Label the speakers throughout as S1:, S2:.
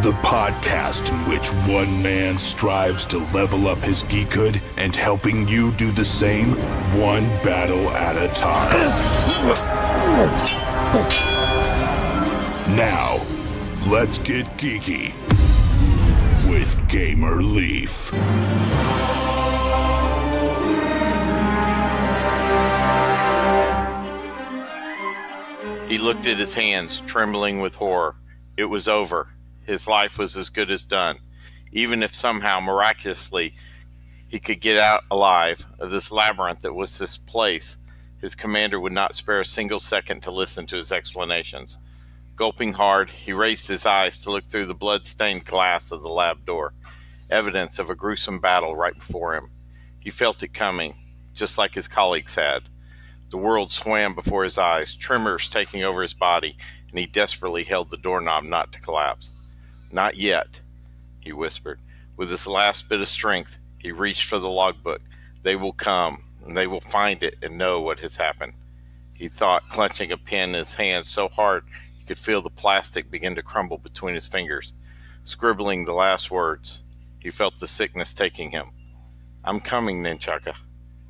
S1: the podcast in which one man strives to level up his geekhood and helping you do the same, one battle at a time. Now, let's get geeky with Gamer Leaf.
S2: He looked at his hands, trembling with horror. It was over. His life was as good as done. Even if somehow, miraculously, he could get out alive of this labyrinth that was this place, his commander would not spare a single second to listen to his explanations. Gulping hard, he raised his eyes to look through the blood-stained glass of the lab door. Evidence of a gruesome battle right before him. He felt it coming, just like his colleagues had. The world swam before his eyes, tremors taking over his body, and he desperately held the doorknob not to collapse. "Not yet," he whispered. With his last bit of strength, he reached for the logbook. They will come, and they will find it and know what has happened. He thought, clenching a pen in his hand so hard he could feel the plastic begin to crumble between his fingers. Scribbling the last words, he felt the sickness taking him. "I'm coming, Nunchaka,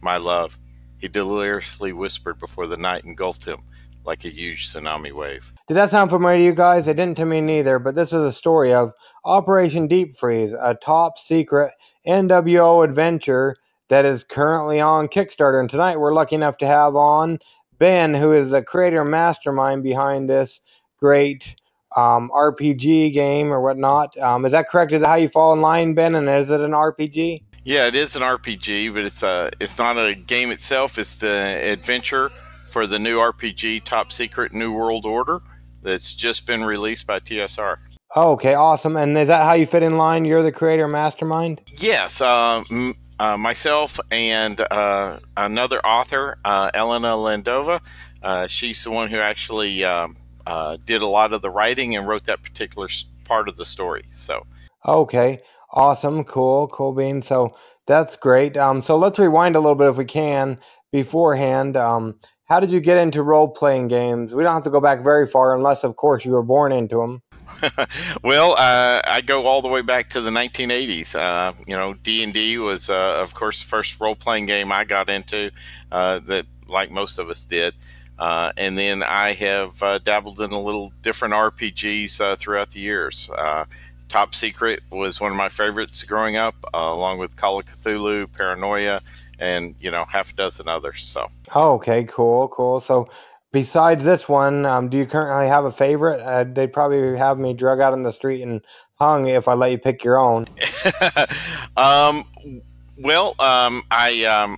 S2: my love," he deliriously whispered before the night engulfed him like a huge tsunami wave.
S3: Did that sound familiar to you guys? It didn't to me neither, but this is a story of Operation Deep Freeze, a top secret NWO adventure that is currently on Kickstarter. And tonight we're lucky enough to have on Ben, who is the creator mastermind behind this great RPG game or whatnot. Is that correct? Is that how you fall in line, Ben? And is it an RPG?
S2: Yeah, it is an RPG, but it's not a game itself. It's the adventure for the new RPG, Top Secret New World Order, that's just been released by TSR.
S3: Oh, okay, awesome. And is that how you fit in line? You're the creator mastermind?
S2: Yes, myself and another author, Elena Landova. She's the one who actually did a lot of the writing and wrote that particular part of the story. So,
S3: okay. Awesome. Cool beans. So that's great. So let's rewind a little bit if we can beforehand. How did you get into role-playing games? We don't have to go back very far unless, of course, you were born into them.
S2: Well, I go all the way back to the 1980s. D&D was, of course, the first role-playing game I got into that, like most of us did. And then I have dabbled in a little different RPGs throughout the years. Top Secret was one of my favorites growing up, along with Call of Cthulhu, Paranoia, and, half a dozen others. So.
S3: Oh, okay, cool. So besides this one, do you currently have a favorite? They'd probably have me drug out in the street and hung if I let you pick your own.
S2: I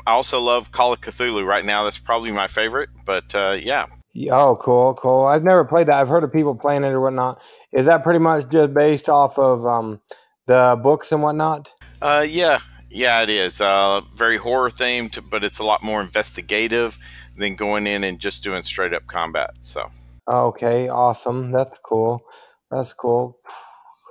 S2: also love Call of Cthulhu right now. That's probably my favorite, but yeah.
S3: Oh, cool. I've never played that. I've heard of people playing it or whatnot. Is that pretty much just based off of the books and whatnot?
S2: Yeah, it is. Very horror themed, but it's a lot more investigative than going in and just doing straight up combat. So.
S3: Okay, awesome. That's cool.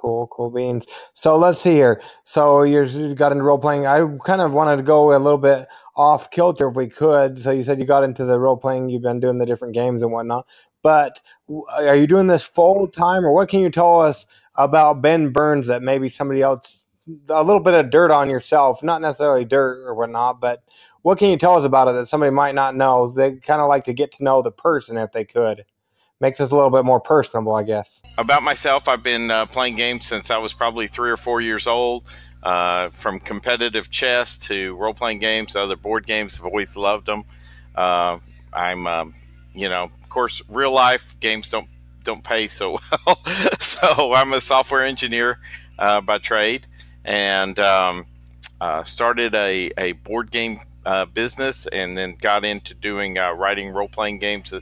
S3: Cool beans. So let's see here. So you got into role playing. I kind of wanted to go a little bit off kilter if we could. So you said you got into the role playing. You've been doing the different games and whatnot. But are you doing this full time, or what can you tell us about Ben Burns that maybe somebody else? A little bit of dirt on yourself, not necessarily dirt or whatnot, but what can you tell us about it that somebody might not know? They kind of like to get to know the person if they could. Makes us a little bit more personable, I guess.
S2: About myself, I've been playing games since I was probably 3 or 4 years old. From competitive chess to role-playing games, other board games, I've always loved them. I'm, of course, real life games don't pay so well. So I'm a software engineer by trade, and started a board game business, and then got into doing writing role-playing games,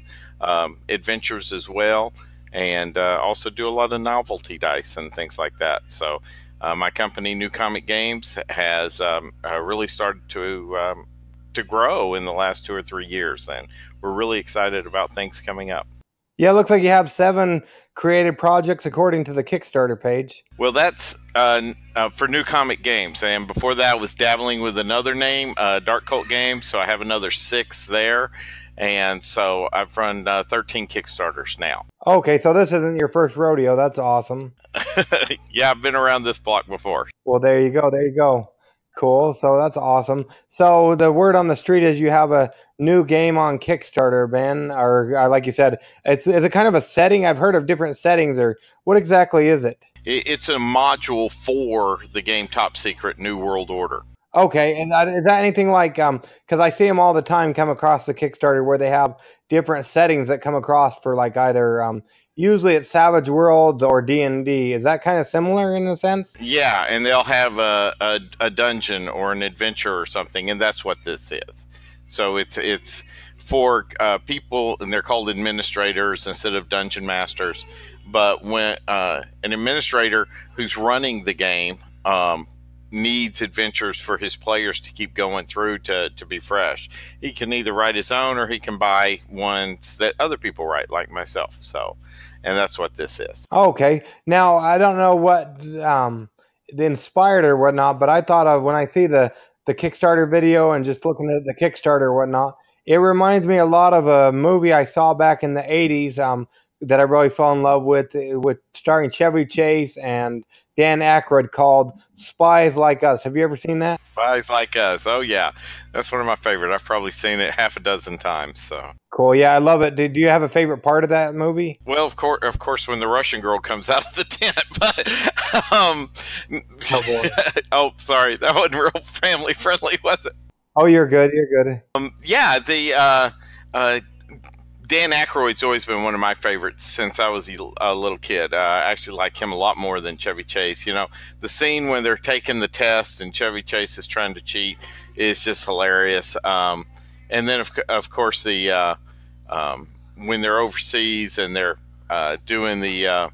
S2: adventures as well, and also do a lot of novelty dice and things like that. So my company, New Comic Games, has really started to grow in the last 2 or 3 years, and we're really excited about things coming up.
S3: Yeah, it looks like you have 7 creative projects according to the Kickstarter page.
S2: Well, that's for New Comic Games, and before that I was dabbling with another name, Dark Cult Games, so I have another 6 there. And so I've run 13 Kickstarters now.
S3: Okay, so this isn't your first rodeo. That's awesome.
S2: Yeah, I've been around this block before.
S3: Well, there you go. There you go. Cool. So that's awesome. So the word on the street is you have a new game on Kickstarter, Ben, or like you said, it's a kind of a setting. I've heard of different settings, or what exactly is it?
S2: It's a module for the game Top Secret New World Order.
S3: Okay, and is that anything like because I see them all the time come across the Kickstarter where they have different settings that come across for like either usually it's Savage Worlds or D&D. Is that kind of similar in a sense?
S2: Yeah, and they'll have a dungeon or an adventure or something, and that's what this is. So it's for people, and they're called administrators instead of dungeon masters. But when an administrator who's running the game needs adventures for his players to keep going through to be fresh, he can either write his own or he can buy ones that other people write, like myself. So, and that's what this is.
S3: Okay. Now I don't know what inspired or whatnot, but I thought of when I see the Kickstarter video and just looking at the Kickstarter or whatnot, it reminds me a lot of a movie I saw back in the 80s that I really fell in love with starring Chevy Chase and Dan Aykroyd, called Spies Like Us. Have you ever seen that?
S2: Spies Like Us. Oh yeah, that's one of my favorite. I've probably seen it half a dozen times. So
S3: cool. Yeah, I love it. Do you have a favorite part of that movie?
S2: well, of course, when the Russian girl comes out of the tent. But
S3: Oh boy.
S2: oh, sorry, that wasn't real family friendly, was it?
S3: Oh, you're good. You're good.
S2: Yeah, the Dan Aykroyd's always been one of my favorites since I was a little kid. I actually like him a lot more than Chevy Chase. You know, the scene when they're taking the test and Chevy Chase is trying to cheat is just hilarious. And then, of course, the when they're overseas and they're doing the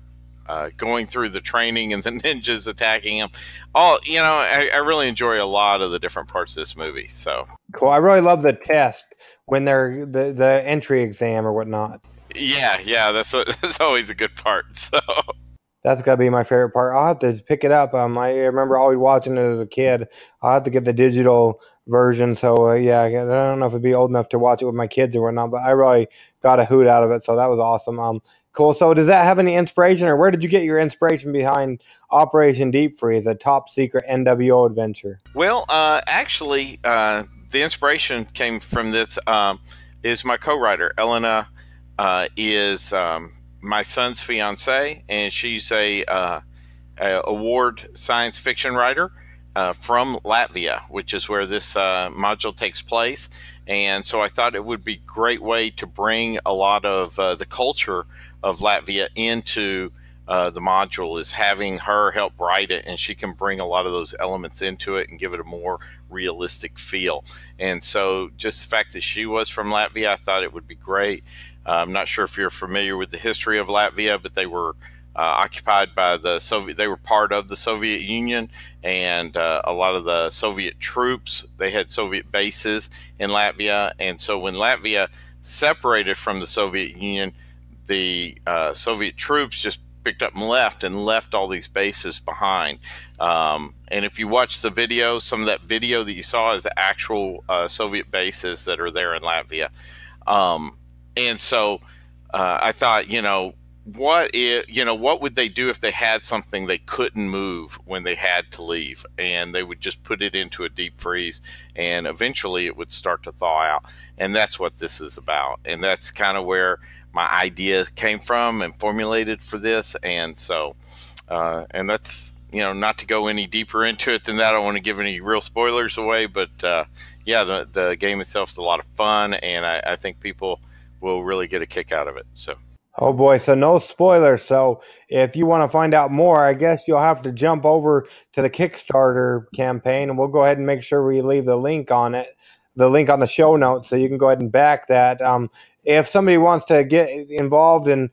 S2: going through the training and the ninjas attacking them. All, you know, I really enjoy a lot of the different parts of this movie. So
S3: cool. I really love the test when they're the entry exam or whatnot.
S2: yeah, that's always a good part. So
S3: that's gotta be my favorite part. I'll have to pick it up. I remember always watching it as a kid. I'll have to get the digital version. So yeah, I don't know if it'd be old enough to watch it with my kids or whatnot, but I really got a hoot out of it. So that was awesome. Cool. So does that have any inspiration, or where did you get your inspiration behind Operation Deep Freeze, a top secret NWO adventure?
S2: Well, actually, the inspiration came from this. Is my co-writer Elena is my son's fiance, and she's a award science fiction writer from Latvia, which is where this module takes place. And so I thought it would be a great way to bring a lot of the culture of Latvia into the module, is having her help write it, and she can bring a lot of those elements into it and give it a more realistic feel. And so just the fact that she was from Latvia, I thought it would be great. I'm not sure if you're familiar with the history of Latvia, but they were occupied by the Soviet. They were part of the Soviet Union, and a lot of the Soviet troops, they had Soviet bases in Latvia. And so when Latvia separated from the Soviet Union, the Soviet troops just picked up and left all these bases behind. And if you watch the video, some of that video that you saw is the actual Soviet bases that are there in Latvia. And so I thought, what would they do if they had something they couldn't move when they had to leave, and they would just put it into a deep freeze, and eventually it would start to thaw out. And that's what this is about. And that's kind of where my idea came from and formulated for this. And so, and that's, not to go any deeper into it than that. I don't want to give any real spoilers away, but yeah, the game itself is a lot of fun, and I think people will really get a kick out of it. So.
S3: Oh boy, so no spoilers. So if you want to find out more, I guess you'll have to jump over to the Kickstarter campaign, and we'll go ahead and make sure we leave the link on it, the link on the show notes, so you can go ahead and back that. If somebody wants to get involved, and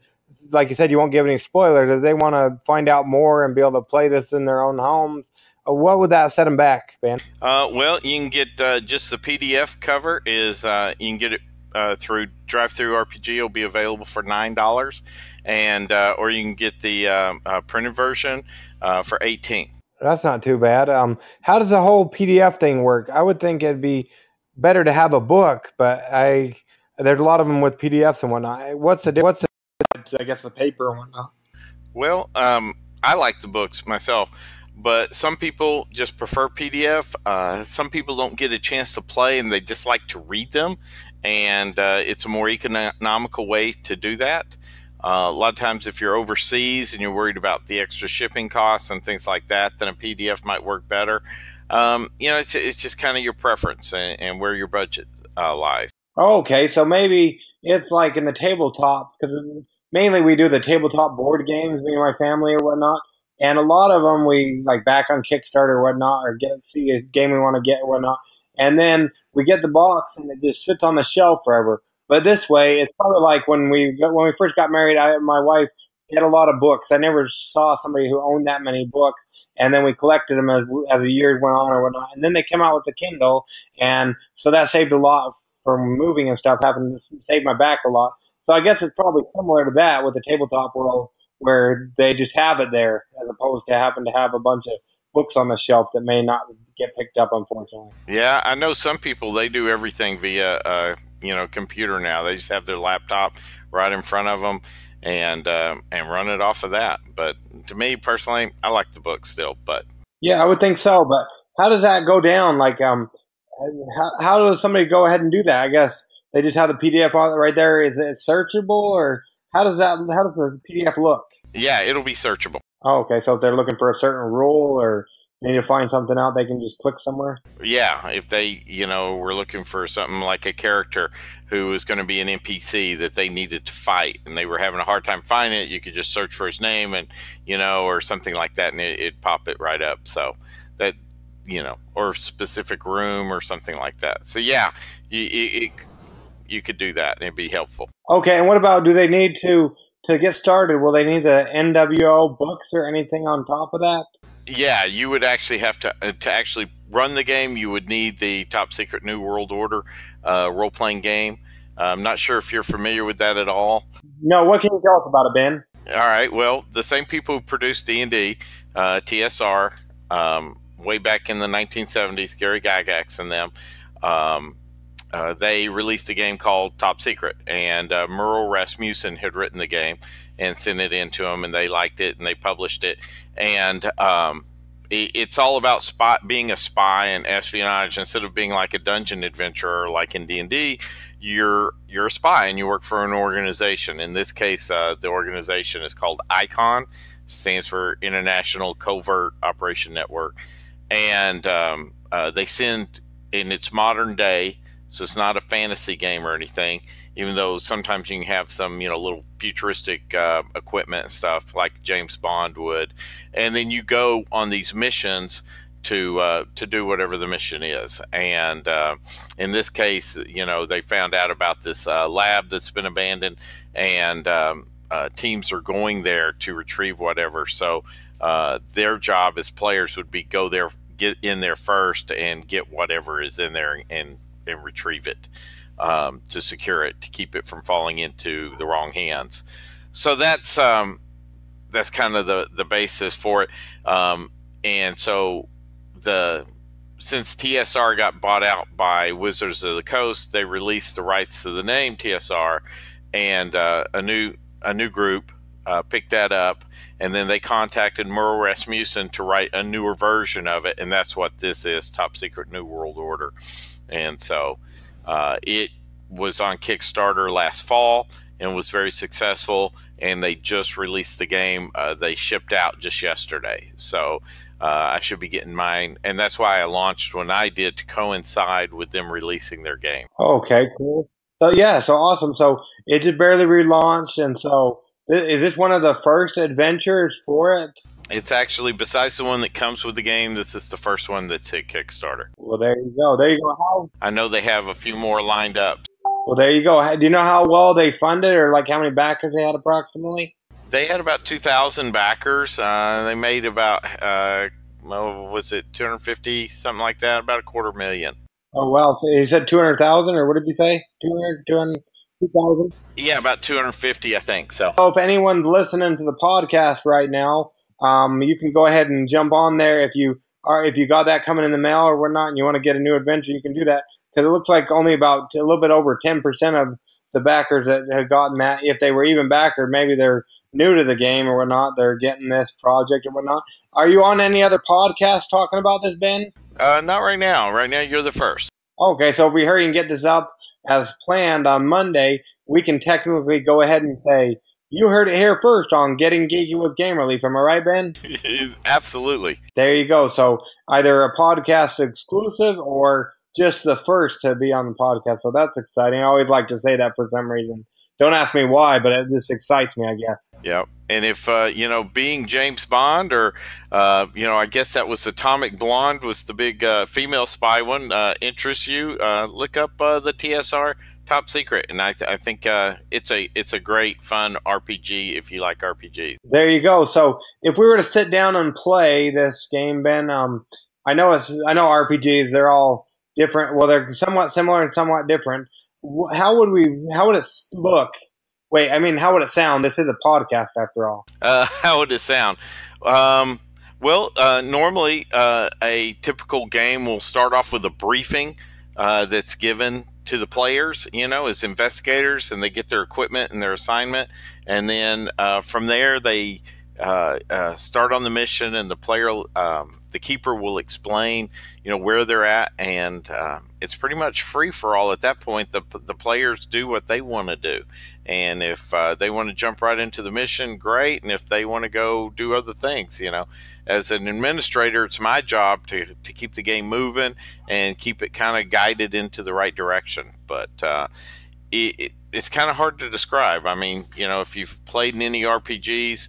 S3: like you said, you won't give any spoilers, if they want to find out more and be able to play this in their own homes, what would that set them back, Ben?
S2: Well, you can get just the PDF cover. You can get it through Drive-Thru RPG. Will be available for $9, and or you can get the printed version for $18.
S3: That's not too bad. How does the whole PDF thing work? I would think it'd be better to have a book, but there's a lot of them with PDFs and whatnot. What's the I guess the paper and whatnot?
S2: Well, I like the books myself, but some people just prefer PDF. Some people don't get a chance to play and they just like to read them, and it's a more economical way to do that. A lot of times if you're overseas and you're worried about the extra shipping costs and things like that, then a PDF might work better. It's just kind of your preference and where your budget lies.
S3: Oh, okay, so maybe it's like in the tabletop, because mainly we do the tabletop board games, me and my family or whatnot, and a lot of them we like back on Kickstarter or whatnot, or see a game we want to get or whatnot, and then we get the box and it just sits on the shelf forever. But this way, it's probably like when we first got married, my wife had a lot of books. I never saw somebody who owned that many books, and then we collected them as the years went on or whatnot, and then they came out with the Kindle, and so that saved a lot from moving and stuff, having to save my back a lot. So I guess it's probably similar to that with the tabletop world, where they just have it there as opposed to having to have a bunch of books on the shelf that may not get picked up, unfortunately.
S2: Yeah, I know some people, they do everything via computer now. They just have their laptop right in front of them and run it off of that. But to me personally, I like the book still. But
S3: yeah, I would think so. But how does that go down? Like, how does somebody go ahead and do that? I guess they just have the PDF on it right there. Is it searchable, or how does the PDF look?
S2: Yeah, it'll be searchable.
S3: Oh, okay. So if they're looking for a certain rule or need to find something out, they can just click somewhere?
S2: Yeah, if they, were looking for something like a character who was going to be an NPC that they needed to fight and they were having a hard time finding it, you could just search for his name and, or something like that, and it'd pop it right up. So that, or specific room or something like that. So yeah, you could do that and it'd be helpful.
S3: Okay, and what about, do they need to get started, will they need the NWO books or anything on top of that?
S2: Yeah, you would actually have to actually run the game. You would need the Top Secret New World Order role-playing game. I'm not sure if you're familiar with that at all.
S3: No, what can you tell us about it, Ben?
S2: All right, well, the same people who produced D&D, TSR, way back in the 1970s, Gary Gygax and them, they released a game called Top Secret, and Merle Rasmussen had written the game and sent it in to them, and they liked it, and they published it. And it's all about being a spy and espionage. Instead of being like a dungeon adventurer like in D&D, you're a spy, and you work for an organization. In this case, the organization is called ICON, stands for International Covert Operation Network. And they send, in its modern day, so it's not a fantasy game or anything, even though sometimes you can have some, little futuristic equipment and stuff like James Bond would. And then you go on these missions to do whatever the mission is. And in this case, they found out about this lab that's been abandoned, and teams are going there to retrieve whatever. So their job as players would be go there, get in there first, and get whatever is in there and retrieve it, to secure it, to keep it from falling into the wrong hands. So that's kind of the basis for it. And so since TSR got bought out by Wizards of the Coast, they released the rights to the name TSR, and a new group picked that up, and then they contacted Merle Rasmussen to write a newer version of it, and that's what this is, Top Secret New World Order. And so it was on Kickstarter last fall and was very successful, and they just released the game. They shipped out just yesterday. So I should be getting mine, and that's why I launched when I did, to coincide with them releasing their game.
S3: Okay, cool. So yeah, so awesome. So it just barely relaunched, and so is this one of the first adventures for it?
S2: It's actually, besides the one that comes with the game, this is the first one that's hit Kickstarter.
S3: Well, there you go. There you go. How?
S2: I know they have a few more lined up.
S3: Well, there you go. Do you know how well they funded, or like how many backers they had approximately?
S2: They had about 2,000 backers. They made about, was it 250, something like that, about $250,000.
S3: Oh, wow. So you said 200,000, or what did you say? 2,000?
S2: Yeah, about 250, I think. So
S3: if anyone's listening to the podcast right now, you can go ahead and jump on there if you got that coming in the mail or whatnot, and you want to get a new adventure, you can do that, because it looks like only about a little bit over 10% the backers that had gotten that, if they were even backer, maybe they're new to the game or whatnot, they're getting this project or whatnot. Are you on any other podcast talking about this, Ben?
S2: Not right now. Right now, you're the first.
S3: Okay, so if we hurry and get this up as planned on Monday, we can technically go ahead and say, you heard it here first on Getting Geeky with Game Relief. Am I right, Ben?
S2: Absolutely.
S3: There you go. So either a podcast exclusive or just the first to be on the podcast. So that's exciting. I always like to say that for some reason. Don't ask me why, but it just excites me, I guess.
S2: Yeah. And if, being James Bond or, I guess that was Atomic Blonde was the big female spy one, interests you, look up the TSR Top Secret. And I think it's a great, fun RPG if you like RPGs.
S3: There you go. So if we were to sit down and play this game, Ben, I know RPGs, they're all different. Well, they're somewhat similar and somewhat different. How would it look? Wait, I mean, how would it sound? This is a podcast after all.
S2: How would it sound? Normally a typical game will start off with a briefing that's given to the players, as investigators, and they get their equipment and their assignment. And then from there, they start on the mission, and the keeper will explain, where they're at, and it's pretty much free for all at that point. The players do what they want to do, and if they want to jump right into the mission, great. And if they want to go do other things, as an administrator, it's my job to keep the game moving and keep it kind of guided into the right direction. But it's kind of hard to describe. I mean, if you've played in any RPGs,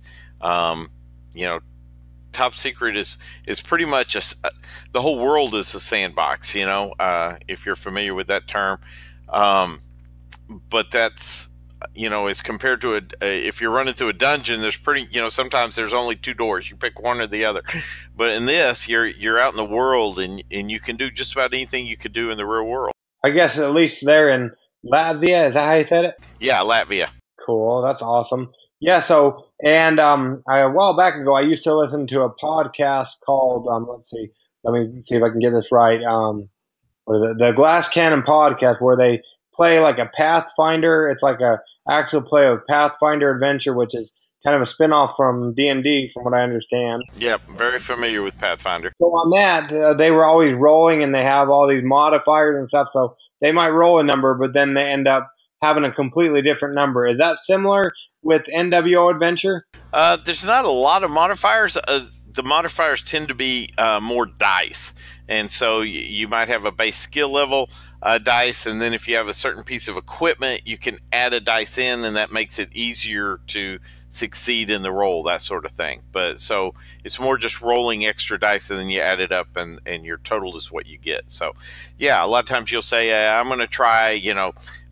S2: Top Secret is pretty much the whole world is a sandbox, if you're familiar with that term. But that's, as compared to if you're running through a dungeon, there's sometimes there's only two doors. You pick one or the other. But in this, you're out in the world, and you can do just about anything you could do in the real world.
S3: I guess at least they're in Latvia. Is that how you said it?
S2: Yeah, Latvia.
S3: Cool. That's awesome. Yeah, so, and a while back ago, I used to listen to a podcast called, let me see if I can get this right, the Glass Cannon podcast, where they play like a Pathfinder. It's like a actual play of Pathfinder Adventure, which is kind of a spinoff from D&D, from what I understand.
S2: Yep, very familiar with Pathfinder.
S3: So on that, they were always rolling, and they have all these modifiers and stuff, so they might roll a number, but then they end up having a completely different number. Is that similar with NWO Adventure?
S2: There's not a lot of modifiers. The modifiers tend to be more dice. And so you might have a base skill level dice, and then if you have a certain piece of equipment, you can add a dice in, and that makes it easier to succeed in the roll, that sort of thing. But so it's more just rolling extra dice, and then you add it up, and your total is what you get. So yeah, a lot of times you'll say, I'm going to try,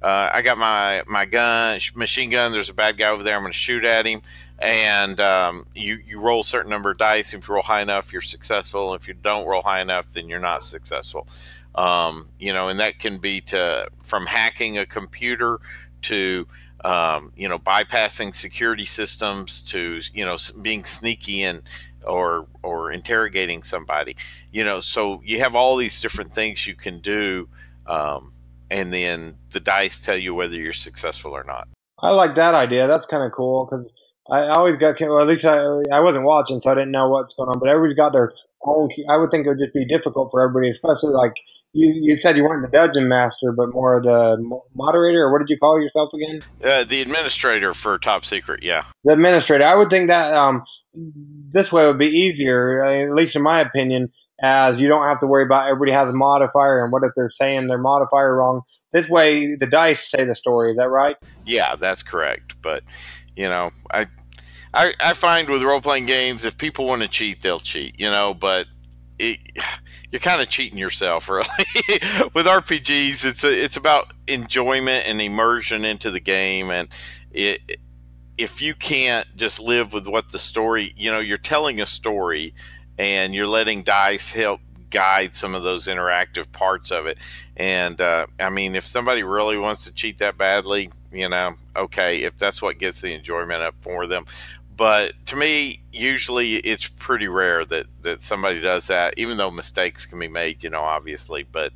S2: I got my gun, machine gun, there's a bad guy over there, I'm going to shoot at him. And you roll a certain number of dice. If you roll high enough, you're successful. If you don't roll high enough, then you're not successful. And that can be from hacking a computer to bypassing security systems to being sneaky and or interrogating somebody. So you have all these different things you can do, and then the dice tell you whether you're successful or not.
S3: I like that idea. That's kind of cool because I always got, well, at least I wasn't watching, so I didn't know what's going on. But everybody's got their own. I would think it would just be difficult for everybody, especially like you said you weren't the dungeon master, but more the moderator, or what did you call yourself again?
S2: The administrator for Top Secret, yeah. The
S3: administrator. I would think that this way would be easier, at least in my opinion, as you don't have to worry about everybody has a modifier, and what if they're saying their modifier wrong. This way, the dice say the story. Is that right?
S2: Yeah, that's correct. But I find with role-playing games, if people want to cheat, they'll cheat, but you're kind of cheating yourself, really. With RPGs, it's about enjoyment and immersion into the game, and if you can't just live with what the story, you're telling a story, and you're letting dice help guide some of those interactive parts of it. And if somebody really wants to cheat that badly, okay, if that's what gets the enjoyment up for them. But to me, usually it's pretty rare that somebody does that, even though mistakes can be made, obviously. But,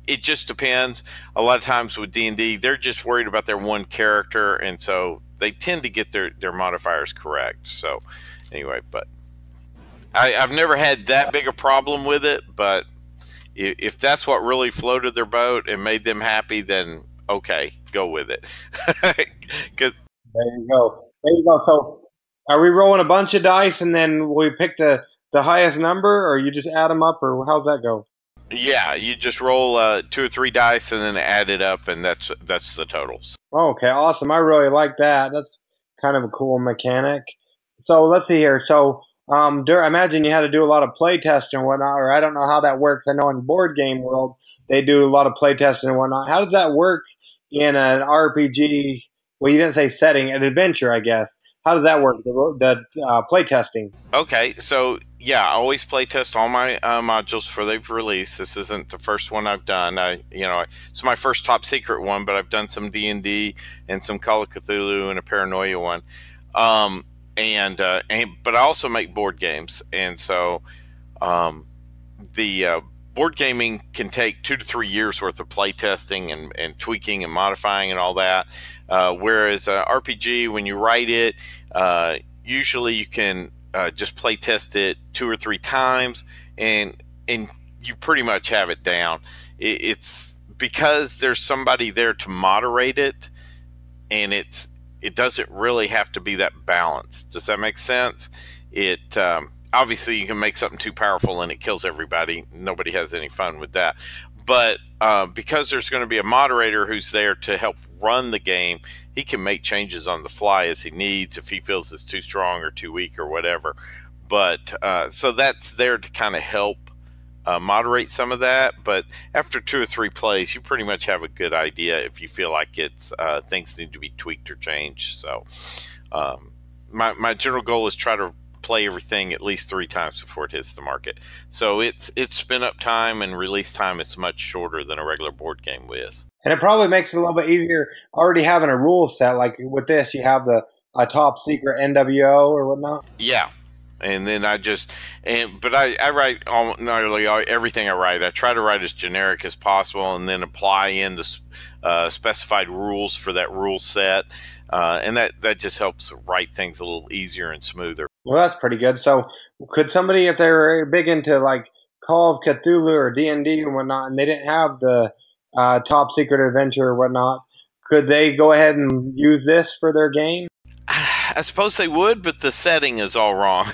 S2: it just depends. A lot of times with D&D, they're just worried about their one character, and so they tend to get their modifiers correct. So anyway, but I've never had that big a problem with it, but if that's what really floated their boat and made them happy, then okay, go with it. 'Cause,
S3: There you go. There you go. So, are we rolling a bunch of dice and then we pick the highest number, or you just add them up, or how's that go?
S2: yeah, you just roll 2 or 3 dice and then add it up, and that's the totals.
S3: Okay, awesome. I really like that. That's kind of a cool mechanic. So let's see here. So I imagine you had to do a lot of play testing and whatnot, or I don't know how that works. I know in board game world they do a lot of play testing and whatnot. How does that work in an RPG? Well, you didn't say setting, an adventure, I guess. How does that work? The play testing.
S2: Okay, so yeah, I always play test all my modules before they've released. This isn't the first one I've done. It's my first top secret one, but I've done some D&D and some Call of Cthulhu and a Paranoia one. But I also make board games, and so the board gaming can take 2 to 3 years worth of play testing and tweaking and modifying and all that. Whereas RPG, when you write it, usually you can just play test it 2 or 3 times, and you pretty much have it down. It's because there's somebody there to moderate it, and it doesn't really have to be that balanced. Does that make sense? It obviously you can make something too powerful and it kills everybody. Nobody has any fun with that. But because there's going to be a moderator who's there to help run the game, he can make changes on the fly as he needs if he feels it's too strong or too weak or whatever. But so that's there to kind of help moderate some of that. But after 2 or 3 plays, you pretty much have a good idea if you feel like it's things need to be tweaked or changed. So my general goal is try to play everything at least 3 times before it hits the market. So its spin up time and release time is much shorter than a regular board game is.
S3: And it probably makes it a little bit easier already having a rule set. Like with this, you have the top secret NWO or whatnot.
S2: Yeah. And then I write nearly everything I write. I try to write as generic as possible and then apply in the specified rules for that rule set. And that just helps write things a little easier and smoother.
S3: Well, that's pretty good. So could somebody, if they were big into like Call of Cthulhu or D&D and whatnot, and they didn't have the top secret adventure or whatnot, could they go ahead and use this for their game?
S2: I suppose they would, but the setting is all wrong,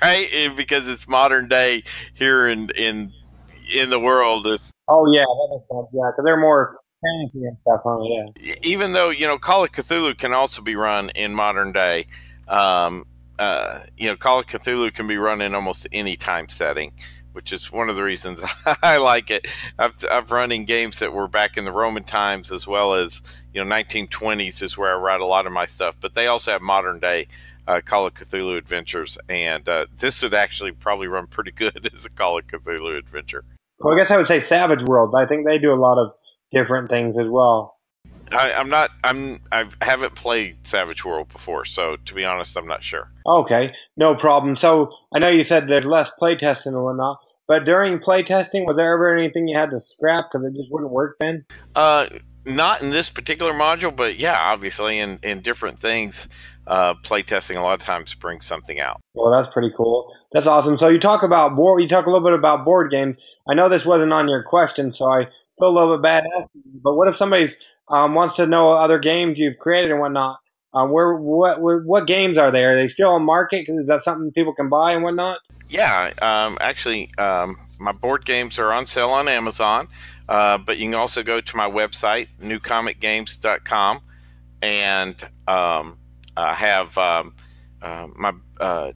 S2: right? Because it's modern day here in the world.
S3: Oh yeah, that makes sense. Yeah, because they're more fantasy and stuff, huh? Yeah.
S2: Even though Call of Cthulhu can also be run in modern day, Call of Cthulhu can be run in almost any time setting, which is one of the reasons I like it. I've run in games that were back in the Roman times as well as 1920s is where I write a lot of my stuff. But they also have modern day Call of Cthulhu adventures, and this would actually probably run pretty good as a Call of Cthulhu adventure.
S3: Well, I guess I would say Savage Worlds. I think they do a lot of different things as well.
S2: I haven't played Savage World before, so to be honest, I'm not sure.
S3: Okay, no problem. So I know you said there's less playtesting and whatnot, but during playtesting, was there ever anything you had to scrap because it just wouldn't work then?
S2: Not in this particular module, but yeah, obviously in different things, playtesting a lot of times brings something out.
S3: Well, that's pretty cool. That's awesome. So you talk a little bit about board games. I know this wasn't on your question, so I feel a little bit bad asking you, but what if somebody wants to know other games you've created and whatnot? What games are there? Are they still on market? Is that something people can buy and whatnot?
S2: Yeah, actually, my board games are on sale on Amazon, but you can also go to my website, newcomicgames.com, and I have my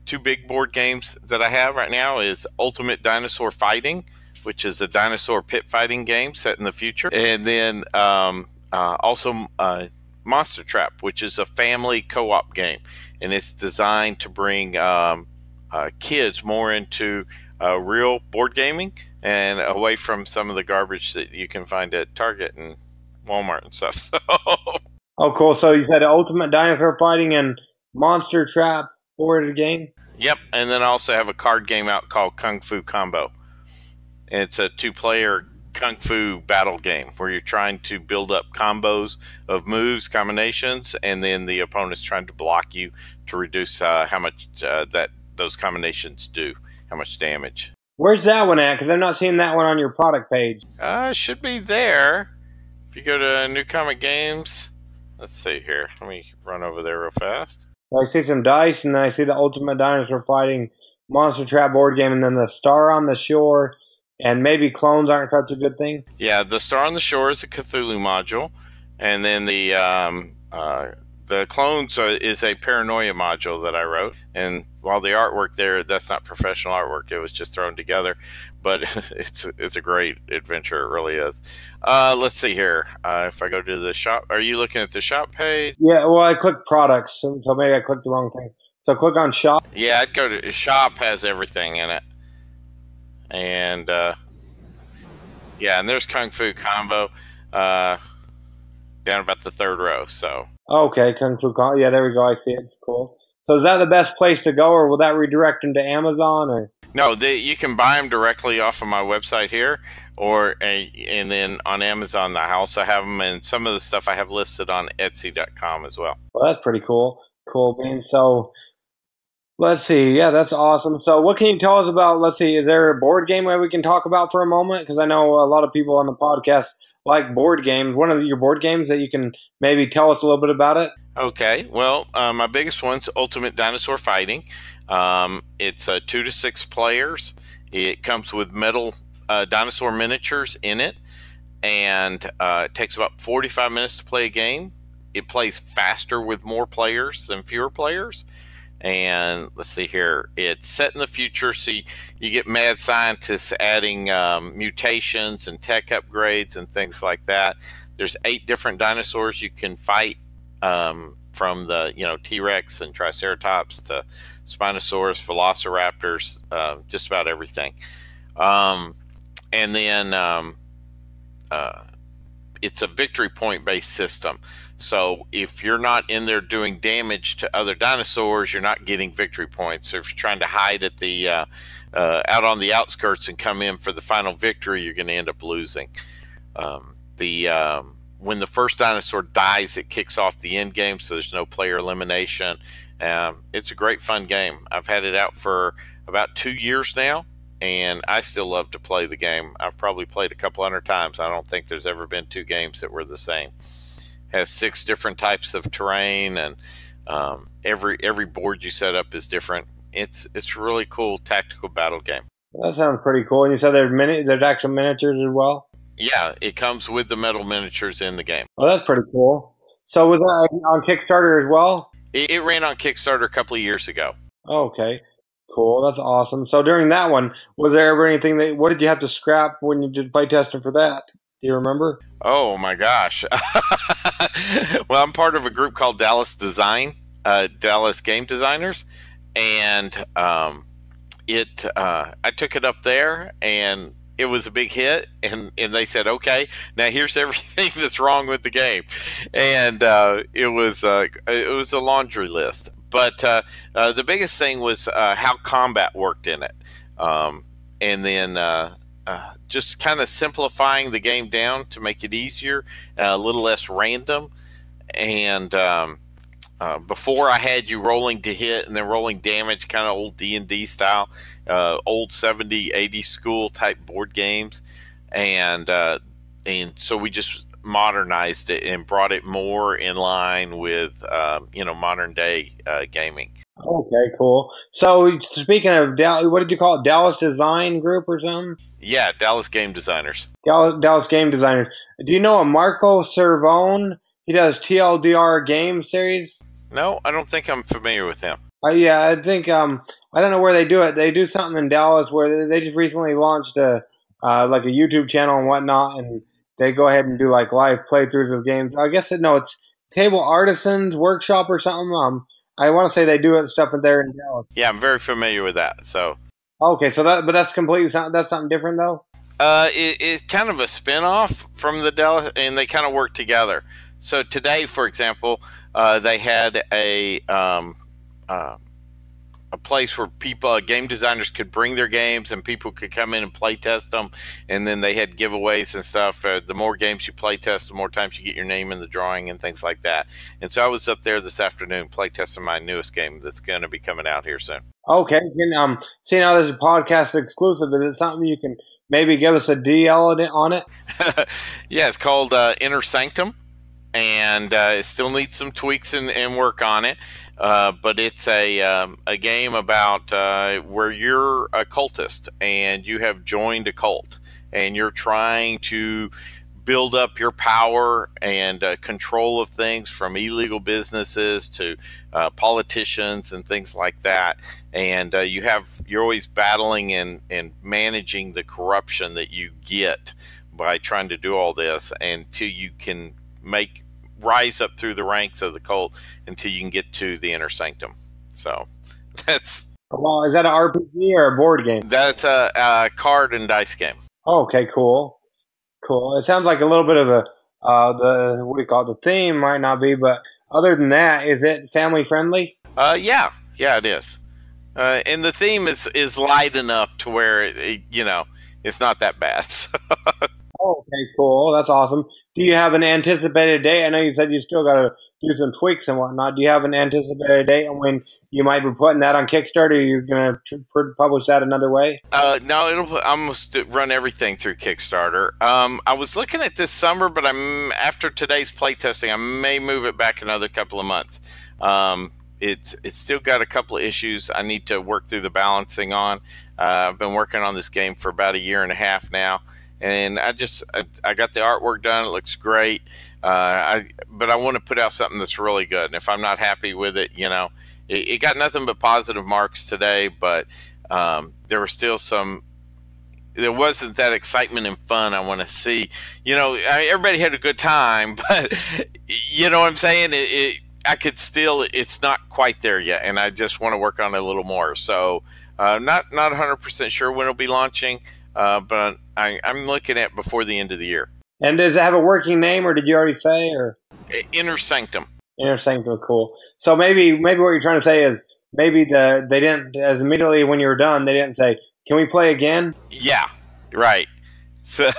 S2: 2 big board games that I have right now is Ultimate Dinosaur Fighting, which is a dinosaur pit fighting game set in the future, and then also Monster Trap, which is a family co-op game, and it's designed to bring kids more into real board gaming and away from some of the garbage that you can find at Target and Walmart and stuff. So.
S3: Oh, cool. So you said Ultimate Dinosaur Fighting and Monster Trap board game?
S2: Yep, and then I also have a card game out called Kung Fu Combo. And it's a 2-player kung fu battle game where you're trying to build up combos of moves, combinations, and then the opponent's trying to block you to reduce how much those combinations do, how much damage.
S3: Where's that one at? Because I'm not seeing that one on your product page.
S2: Should be there. If you go to New Comic Games, let's see here. Let me run over there real fast.
S3: I see some dice, and then I see the Ultimate Dinosaur Fighting Monster Trap board game, and then the Star on the Shore, and maybe clones aren't such a good thing.
S2: Yeah, the Star on the Shore is a Cthulhu module, and then the clones is a Paranoia module that I wrote. And while the artwork there, that's not professional artwork, it was just thrown together, but it's a great adventure. It really is. Let's see here. If I go to the shop, are you looking at the shop page?
S3: Yeah, well, I clicked products, so maybe I clicked the wrong thing. So click on shop.
S2: Yeah, I'd go to shop, has everything in it. And yeah, and there's Kung Fu Combo down about the third row. So
S3: okay, Kung Fu Combo. Yeah, there we go. I see it. It's cool. So is that the best place to go, or will that redirect them to Amazon? Or
S2: no, you can buy them directly off of my website here, and then on Amazon I also have them, and some of the stuff I have listed on Etsy.com as well.
S3: Well, that's pretty cool. Cool, man. So let's see. Yeah, that's awesome. So what can you tell us about, let's see, is there a board game that we can talk about for a moment? Because I know a lot of people on the podcast like board games. One of your board games that you can maybe tell us a little bit about it?
S2: Okay. Well, my biggest one's Ultimate Dinosaur Fighting. It's 2 to 6 players. It comes with metal dinosaur miniatures in it. And it takes about 45 minutes to play a game. It plays faster with more players than fewer players. And let's see here, it's set in the future, so you get mad scientists adding mutations and tech upgrades and things like that. There's 8 different dinosaurs you can fight, from the T-Rex and Triceratops to Spinosaurus, Velociraptors, just about everything. And then it's a victory point based system. So if you're not in there doing damage to other dinosaurs, you're not getting victory points. So if you're trying to hide at the out on the outskirts and come in for the final victory, you're going to end up losing. When the first dinosaur dies, it kicks off the end game, so there's no player elimination. It's a great fun game. I've had it out for about 2 years now, and I still love to play the game. I've probably played a couple hundred times. I don't think there's ever been 2 games that were the same. Has 6 different types of terrain, and every board you set up is different. It's a really cool tactical battle game.
S3: That sounds pretty cool. And you said there's actual miniatures as well?
S2: Yeah, it comes with the metal miniatures in the game.
S3: Oh, that's pretty cool. So was that on Kickstarter as well?
S2: It ran on Kickstarter a couple of years ago.
S3: Okay, cool. That's awesome. So during that one, was there ever anything what did you have to scrap when you did playtesting for that? Do you remember?
S2: Oh my gosh. Well, I'm part of a group called Dallas Dallas Game Designers, and I took it up there, and it was a big hit, and they said, okay, now here's everything that's wrong with the game, and it was a laundry list. But the biggest thing was how combat worked in it, and then just kind of simplifying the game down to make it easier, a little less random. And before, I had you rolling to hit and then rolling damage, kind of old D&D style, old 70s, 80s school type board games. And so we just modernized it and brought it more in line with modern day gaming.
S3: Okay, cool. So speaking of what did you call it? Dallas Design Group or something?
S2: Yeah, Dallas Game Designers.
S3: Dallas Game Designers. Do you know a Marco Cervone? He does TLDR game series.
S2: No, I don't think I'm familiar with him.
S3: Yeah, I think I don't know where they do it. They do something in Dallas where they just recently launched like a YouTube channel and whatnot, and they go ahead and do like live playthroughs of games. I guess it's Table Artisans Workshop or something. I want to say they do stuff in there in Dallas.
S2: Yeah, I'm very familiar with that. So
S3: okay, so that's completely that's something different though.
S2: It's kind of a spin-off from the Dallas, and they kind of work together. So today, for example, they had a a place where people, game designers, could bring their games and people could come in and play test them, and then they had giveaways and stuff. The more games you play test, the more times you get your name in the drawing and things like that. And so I was up there this afternoon play testing my newest game that's going to be coming out here soon.
S3: Okay, and seeing how this is a podcast exclusive, is it something you can maybe give us a DL on it?
S2: Yeah, it's called Inner Sanctum, and it still needs some tweaks and work on it. But it's a game about where you're a cultist and you have joined a cult and you're trying to build up your power and control of things, from illegal businesses to politicians and things like that. And you're always battling and managing the corruption that you get by trying to do all this until you can rise up through the ranks of the cult until you can get to the Inner Sanctum. So that's...
S3: Well, is that an RPG or a board game?
S2: That's a card and dice game.
S3: Okay, cool. It sounds like a little bit of the theme might not be, but other than that, is it family friendly?
S2: Yeah, it is. And the theme is light enough to where it's not that bad.
S3: Okay, cool. That's awesome. Do you have an anticipated date? I know you said you still got to do some tweaks and whatnot. Do you have an anticipated date and when you might be putting that on Kickstarter? Are you going to publish that another way?
S2: No, I'm going to run everything through Kickstarter. I was looking at this summer, but after today's playtesting, I may move it back another couple of months. It's still got a couple of issues I need to work through the balancing on. I've been working on this game for about 1.5 years now. And I got the artwork done. It looks great. But I want to put out something that's really good. And if I'm not happy with it, it got nothing but positive marks today. But there were still there wasn't that excitement and fun I want to see. Everybody had a good time, but you know what I'm saying? It's not quite there yet. And I just want to work on it a little more. So not 100% sure when it'll be launching. But I'm looking at before the end of the year.
S3: And does it have a working name, or did you already say? Or
S2: Inner Sanctum.
S3: Inner Sanctum, cool. So maybe what you're trying to say is maybe they didn't, as immediately when you were done, they didn't say, "Can we play again?" Yeah,
S2: right. So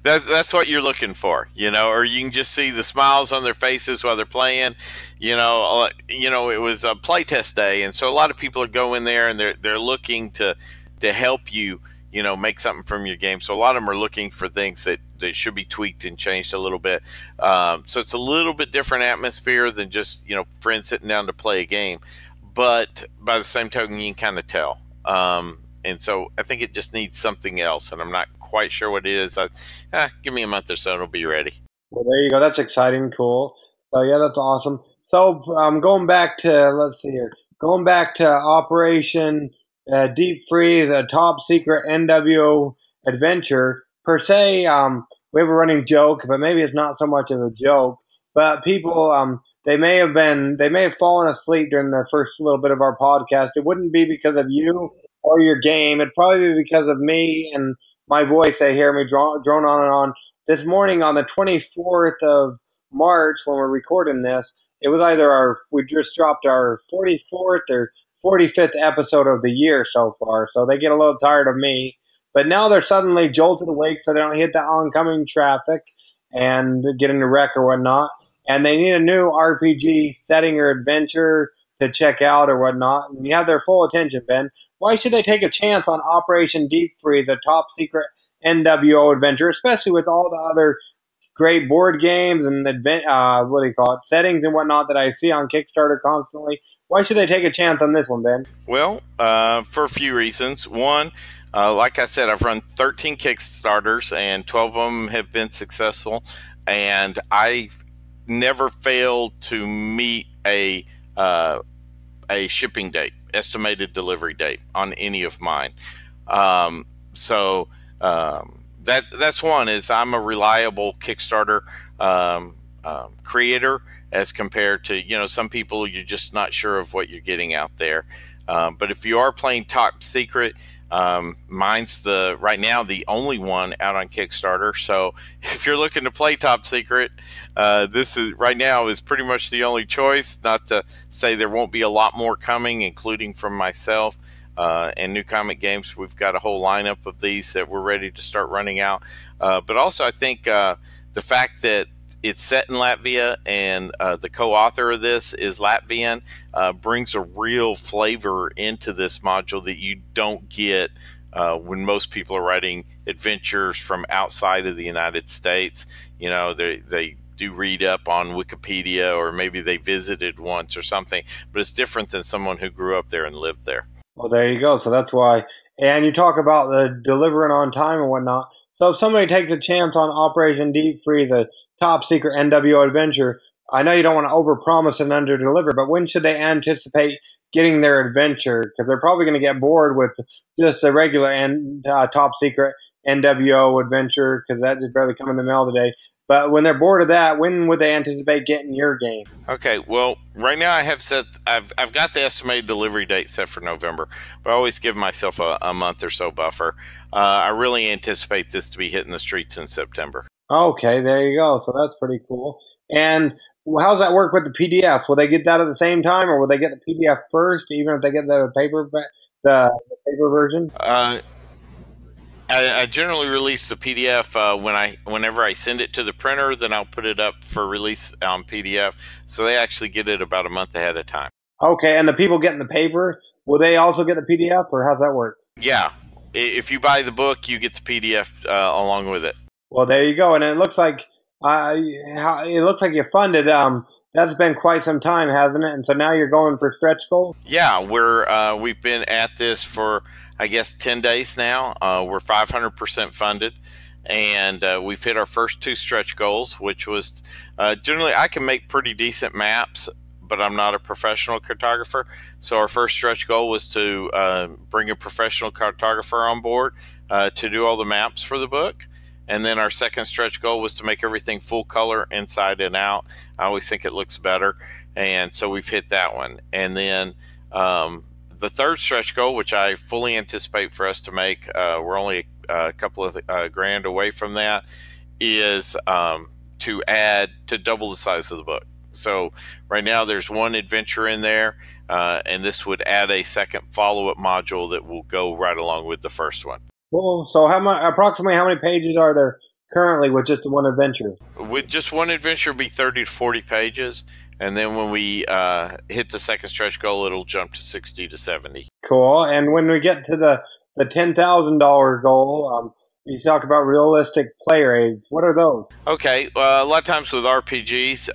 S2: that's what you're looking for, or you can just see the smiles on their faces while they're playing. It was a playtest day, and so a lot of people go in there and they're looking to help you. Make something from your game. So a lot of them are looking for things that should be tweaked and changed a little bit. So it's a little bit different atmosphere than just, friends sitting down to play a game. But by the same token, you can kind of tell. And so I think it just needs something else, and I'm not quite sure what it is. Give me a month or so, it'll be ready.
S3: Well, there you go. That's exciting. Cool. So, yeah, that's awesome. So going back to, let's see here, Operation Deep Freeze, a top secret NWO adventure. Per se, we have a running joke, but maybe it's not so much of a joke. But people, they may have fallen asleep during the first little bit of our podcast. It wouldn't be because of you or your game. It'd probably be because of me and my voice. They hear me drone on and on. This morning on the 24th of March, when we're recording this, it was either we just dropped our 44th or 45th episode of the year so far, so they get a little tired of me. But now they're suddenly jolted awake so they don't hit the oncoming traffic and get in a wreck or whatnot. And they need a new RPG setting or adventure to check out or whatnot. And you have their full attention, Ben. Why should they take a chance on Operation Deep Freeze, the top secret NWO adventure, especially with all the other great board games and settings and whatnot that I see on Kickstarter constantly? Why should they take a chance on this one, Ben?
S2: Well, for a few reasons. One, like I said, I've run 13 Kickstarters, and 12 of them have been successful. And I've never failed to meet a shipping date, estimated delivery date on any of mine. That's one, is I'm a reliable Kickstarter creator as compared to, some people you're just not sure of what you're getting out there. But if you are playing top secret, Mine's right now the only one out on Kickstarter. So if you're looking to play Top Secret, this is right now is pretty much the only choice. Not to say there won't be a lot more coming, including from myself and New Comic Games. We've got a whole lineup of these that we're ready to start running out. But also, I think the fact that it's set in Latvia and the co-author of this is Latvian brings a real flavor into this module that you don't get when most people are writing adventures from outside of the United States. You know, they do read up on Wikipedia, or maybe they visited once or something, but it's different than someone who grew up there and lived there.
S3: Well, there you go. So that's why. And you talk about the delivering on time and whatnot. So if somebody takes a chance on Operation Deep Free, the Top Secret NWO adventure, I know you don't want to overpromise and underdeliver, but when should they anticipate getting their adventure? Because they're probably going to get bored with just the regular Top Secret NWO adventure, because that just barely come in the mail today. But when they're bored of that, when would they anticipate getting your game?
S2: Okay, well, right now I have set. I've got the estimated delivery date set for November, but I always give myself a month or so buffer. I really anticipate this to be hitting the streets in September.
S3: Okay, there you go. So that's pretty cool. And how's that work with the PDF? Will they get that at the same time, or will they get the PDF first, even if they get the paper version?
S2: I generally release the PDF whenever I send it to the printer. Then I'll put it up for release on PDF, so they actually get it about a month ahead of time.
S3: Okay, and the people getting the paper, will they also get the PDF, or how's that work?
S2: Yeah, if you buy the book, you get the PDF along with it.
S3: Well, there you go. And it looks like you funded. That's been quite some time, hasn't it? And so now you're going for stretch goals?
S2: Yeah, we've been at this for, I guess, 10 days now. We're 500% funded, and we've hit our first 2 stretch goals, which was generally I can make pretty decent maps, but I'm not a professional cartographer. So our first stretch goal was to bring a professional cartographer on board to do all the maps for the book. And then our second stretch goal was to make everything full color inside and out. I always think it looks better. And so we've hit that one. And then the third stretch goal, which I fully anticipate for us to make, we're only a couple of grand away from that, is to double the size of the book. So right now there's 1 adventure in there, and this would add a second follow-up module that will go right along with the first one.
S3: Well, so approximately how many pages are there currently with just 1 adventure?
S2: With just 1 adventure, it'll be 30 to 40 pages. And then when we hit the second stretch goal, it'll jump to 60 to 70.
S3: Cool. And when we get to the $10,000 goal, you talk about realistic player aids. What are those?
S2: Okay. A lot of times with RPGs,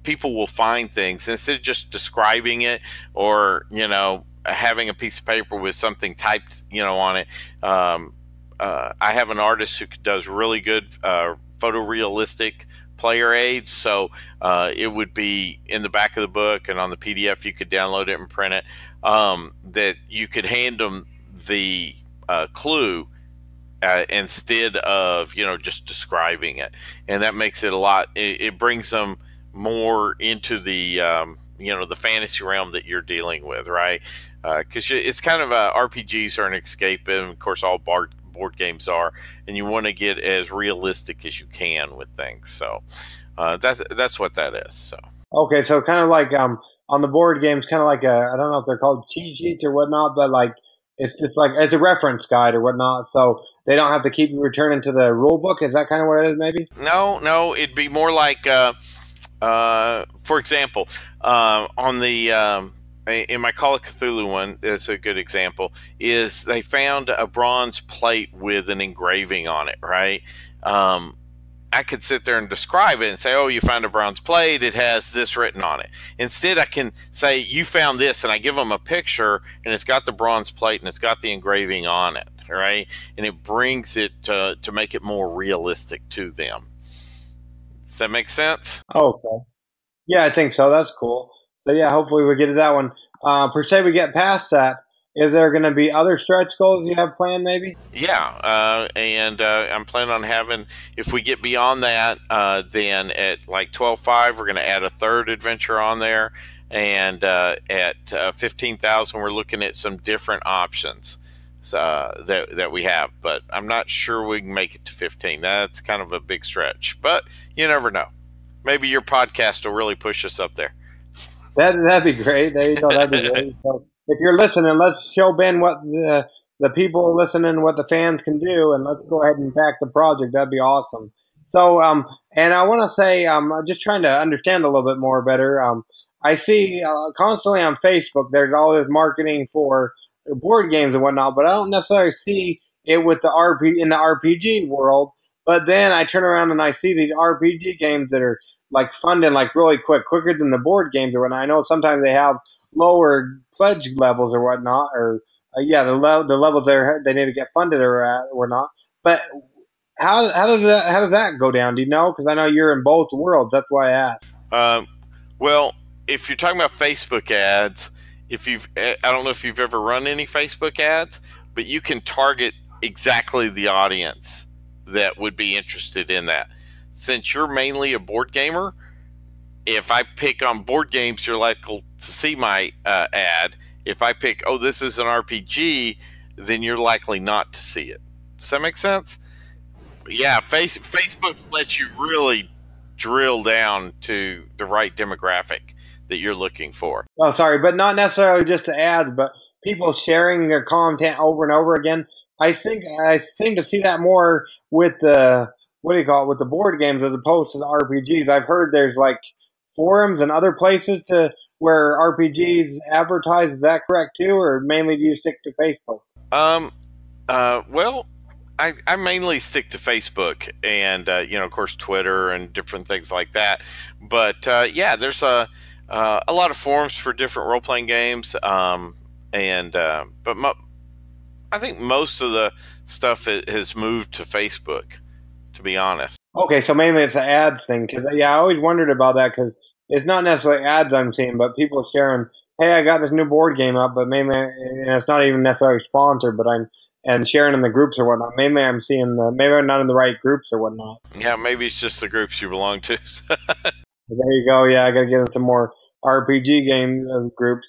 S2: people will find things. Instead of just describing it or, having a piece of paper with something typed, on it. I have an artist who does really good photorealistic player aids. So it would be in the back of the book, and on the PDF you could download it and print it. That you could hand them the clue instead of just describing it, and that makes it a lot. It brings them more into the the fantasy realm that you're dealing with, right? Because it's kind of RPGs are an escape, and of course all board games are, and you want to get as realistic as you can with things. So that's what that is. So
S3: okay, so kind of like on the board games, kind of like I don't know if they're called cheat sheets or whatnot, but like it's just like it's a reference guide or whatnot, so they don't have to keep returning to the rule book. Is that kind of what it is, maybe?
S2: No, it'd be more like for example, on the in my Call of Cthulhu one, it's a good example, is they found a bronze plate with an engraving on it, right? I could sit there and describe it and say, oh, you found a bronze plate, it has this written on it. Instead, I can say, you found this, and I give them a picture, and it's got the bronze plate, and it's got the engraving on it, right? And it brings it to make it more realistic to them. Does that make sense?
S3: Okay. Yeah, I think so. That's cool. So yeah, hopefully we get to that one. Per se, we get past that. Is there going to be other stretch goals you have planned, maybe?
S2: Yeah, and I'm planning on having, if we get beyond that, then at like 12.5, we're going to add a third adventure on there. And at 15,000, we're looking at some different options that we have. But I'm not sure we can make it to 15. That's kind of a big stretch. But you never know. Maybe your podcast will really push us up there.
S3: That'd be great. There you go. That'd be great. So if you're listening, let's show Ben what the people listening, what the fans can do, and let's go ahead and back the project. That'd be awesome. So, and I want to say, I'm just trying to understand a little bit more better. I see constantly on Facebook there's all this marketing for board games and whatnot, but I don't necessarily see it with the in the RPG world. But then I turn around and I see these RPG games that are like funding like really quicker than the board games or whatnot. I know sometimes they have lower pledge levels or whatnot, or the levels they need to get funded or whatnot. But how does that go down? Do you know? Because I know you're in both worlds. That's why I asked.
S2: Well, if you're talking about Facebook ads, I don't know if you've ever run any Facebook ads, but you can target exactly the audience that would be interested in that. Since you're mainly a board gamer, if I pick on board games, you're likely to see my ad. If I pick, oh, this is an RPG, then you're likely not to see it. Does that make sense? Yeah, Facebook lets you really drill down to the right demographic that you're looking for.
S3: Oh, sorry, but not necessarily just the ads, but people sharing their content over and over again. I think I seem to see that more with the with the board games as opposed to the RPGs. I've heard there's like forums and other places where RPGs advertise. Is that correct too, or mainly do you stick to Facebook?
S2: Well, I mainly stick to Facebook and of course Twitter and different things like that. But yeah, there's a lot of forums for different role playing games. I think most of the stuff has moved to Facebook, to be honest.
S3: Okay, so mainly it's an ads thing. Because I always wondered about that because it's not necessarily ads I'm seeing, but people sharing, hey, I got this new board game up, but mainly and it's not even necessarily sponsored, but and sharing in the groups or whatnot. Mainly I'm seeing maybe I'm not in the right groups or whatnot.
S2: Yeah, maybe it's just the groups you belong to.
S3: There you go. Yeah, I got to get into more RPG game groups.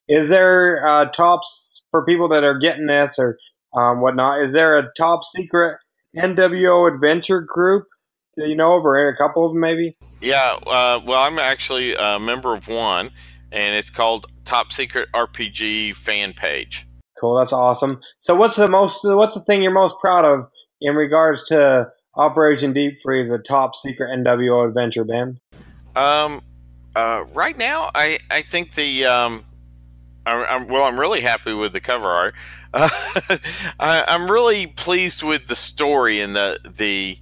S3: Is there tops for people that are getting this or whatnot? Is there a top secret NWO adventure group that you know of, or a couple of them maybe?
S2: Yeah, well, I'm actually a member of one, and it's called Top Secret RPG Fan Page.
S3: Cool, that's awesome. So what's the thing you're most proud of in regards to Operation Deep Freeze, the top secret NWO adventure, Ben?
S2: Right now, I think I'm really happy with the cover art. I'm really pleased with the story and the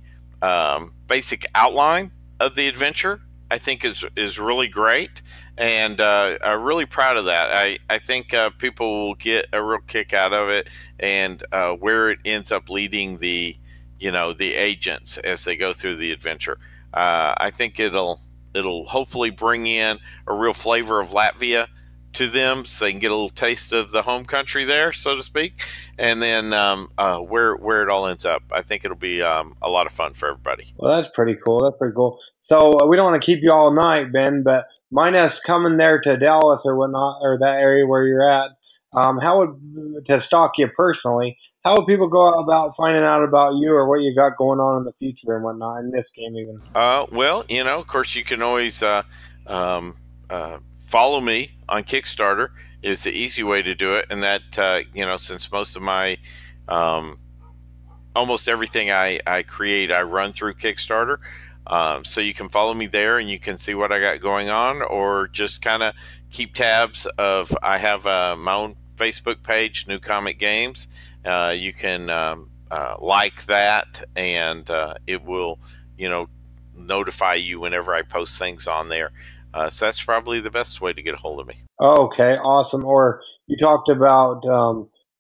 S2: basic outline of the adventure. I think is really great, and I'm really proud of that. I think people will get a real kick out of it, and where it ends up leading the agents as they go through the adventure. I think it'll hopefully bring in a real flavor of Latvia to them, so they can get a little taste of the home country there, so to speak, and then where it all ends up. I think it'll be a lot of fun for everybody.
S3: Well, that's pretty cool. That's pretty cool. So we don't want to keep you all night, Ben, but minus coming there to Dallas or whatnot, or that area where you're at, how would, to stalk you personally, how would people go about finding out about you or what you got going on in the future and whatnot in this game even?
S2: Well, of course, you can always follow me on Kickstarter. Is the easy way to do it, and that since most of my almost everything I create I run through Kickstarter, so you can follow me there and you can see what I got going on, or just kind of keep tabs of I have my own Facebook page, New Comic Games. You can like that, and it will notify you whenever I post things on there. So that's probably the best way to get a hold of me.
S3: Okay, awesome. Or you talked about